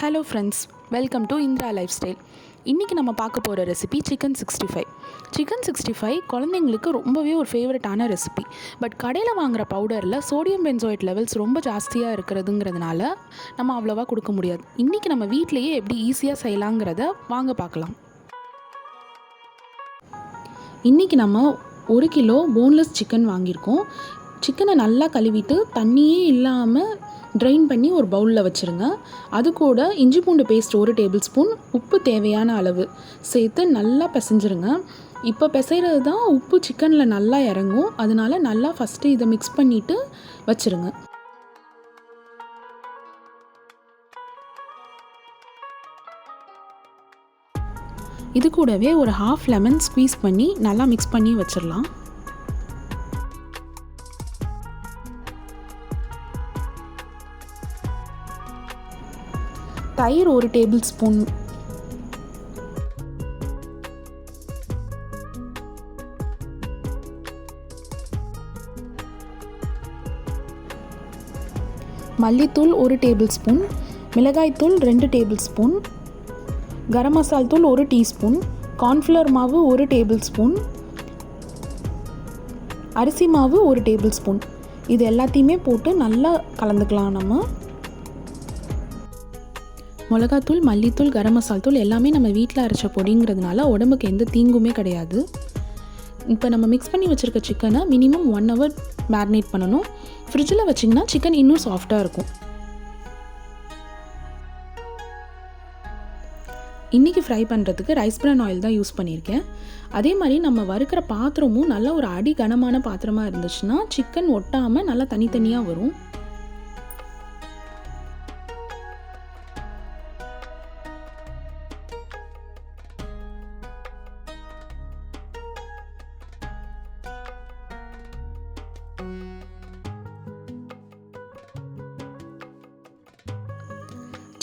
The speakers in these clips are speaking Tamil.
Hello friends, welcome to Indira life style. இன்றைக்கி நம்ம பார்க்க போகிற ரெசிபி சிக்கன் 65. சிக்கன் 65 குழந்தைங்களுக்கு ரொம்பவே ஒரு ஃபேவரட்டான ரெசிபி. பட் கடையில் வாங்குகிற பவுடரில் சோடியம் பென்சோயேட் லெவல்ஸ் ரொம்ப ஜாஸ்தியாக இருக்கிறதுங்கிறதுனால நம்ம அவ்வளோவா கொடுக்க முடியாது. இன்றைக்கி நம்ம வீட்டிலையே எப்படி ஈஸியாக செய்யலாங்கிறத வாங்க பார்க்கலாம். இன்றைக்கி நம்ம 1 கிலோ போன்லெஸ் சிக்கன் வாங்கியிருக்கோம். சிக்கனை நல்லா கழுவிட்டு தண்ணியே இல்லாமல் ட்ரைன் பண்ணி ஒரு பவுலில் வச்சுருங்க. அது கூட இஞ்சி பூண்டு பேஸ்ட் 1 டேபிள் ஸ்பூன், உப்பு தேவையான அளவு சேர்த்து நல்லா பிசைஞ்சிருங்க. இப்போ பிசைகிறது தான் உப்பு சிக்கனில் நல்லா இறங்கும். அதனால நல்லா ஃபஸ்ட்டு இதை மிக்ஸ் பண்ணிவிட்டு வச்சுருங்க. இது கூடவே ஒரு ஹாஃப் லெமன் ஸ்க்வீஸ் பண்ணி நல்லா மிக்ஸ் பண்ணி வச்சிடலாம். தயிர் 1 டேபிள் ஸ்பூன், மல்லித்தூள் 1 டேபிள் ஸ்பூன், மிளகாய்த்தூள் 2 டேபிள் ஸ்பூன், கரம் மசால் தூள் 1 டீஸ்பூன், கார்ன்ஃப்ளவர் மாவு 1 டேபிள் ஸ்பூன், அரிசி மாவு 1 டேபிள் ஸ்பூன். இது எல்லாத்தையுமே போட்டு நல்லா கலந்துக்கலாம். நம்ம மிளகாத்தூள், மல்லித்தூள், கரம் மசால் தூள் எல்லாமே நம்ம வீட்டில் அரைச்ச பொடிங்கிறதுனால உடம்புக்கு எந்த தீங்குமே கிடையாது. இப்போ நம்ம மிக்ஸ் பண்ணி வச்சுருக்க சிக்கனை மினிமம் 1 hour மேரினேட் பண்ணணும். ஃப்ரிட்ஜில் வச்சிங்கன்னா சிக்கன் இன்னும் சாஃப்டாக இருக்கும். இன்றைக்கி ஃப்ரை பண்ணுறதுக்கு ரைஸ் பிரான் ஆயில் தான் யூஸ் பண்ணியிருக்கேன். அதே மாதிரி நம்ம வறுக்கிற பாத்திரமும் நல்ல ஒரு அடி கனமான பாத்திரமாக இருந்துச்சுன்னா சிக்கன் ஒட்டாமல் நல்லா தனித்தனியாக வரும்.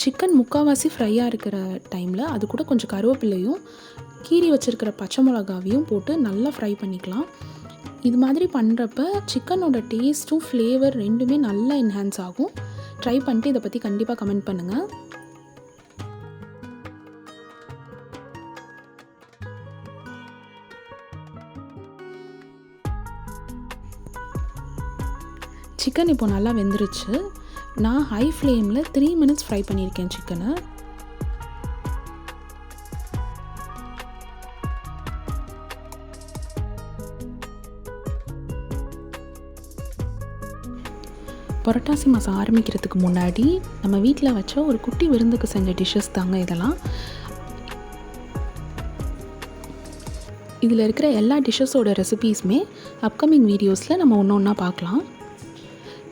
சிக்கன் முக்கால்வாசி ஃப்ரையாக இருக்கிற டைமில் அது கூட கொஞ்சம் கருவேப்பிலையும் கீறி வச்சுருக்கிற பச்சை மிளகாவையும் போட்டு நல்லா ஃப்ரை பண்ணிக்கலாம். இது மாதிரி பண்ணுறப்ப சிக்கனோட டேஸ்ட்டும் ஃப்ளேவர் ரெண்டுமே நல்லா என்ஹான்ஸ் ஆகும். ட்ரை பண்ணிட்டு இதை பற்றி கண்டிப்பாக கமெண்ட் பண்ணுங்கள். சிக்கன் இப்போ நல்லா வெந்துருச்சு. நான் ஹை ஃப்ளேமில் 3 minutes ஃப்ரை பண்ணியிருக்கேன் சிக்கனை. புரட்டாசி மாதம் ஆரம்பிக்கிறதுக்கு முன்னாடி நம்ம வீட்டில் வச்ச ஒரு குட்டி விருந்துக்கு செஞ்ச டிஷ்ஷஸ் தாங்க இதெல்லாம். இதில் இருக்கிற எல்லா டிஷ்ஷஸோட ரெசிபீஸுமே அப்கமிங் வீடியோஸில் நம்ம ஒன்று ஒன்றா பார்க்கலாம்.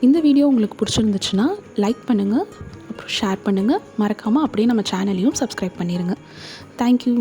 இந்த வீடியோ உங்களுக்கு பிடிச்சிருந்துச்சுன்னா லைக் பண்ணுங்கள், அப்புறம் ஷேர் பண்ணுங்கள். மறக்காமல் அப்படியே நம்ம சேனலையும் சப்ஸ்கிரைப் பண்ணிடுங்க. தேங்க்யூ.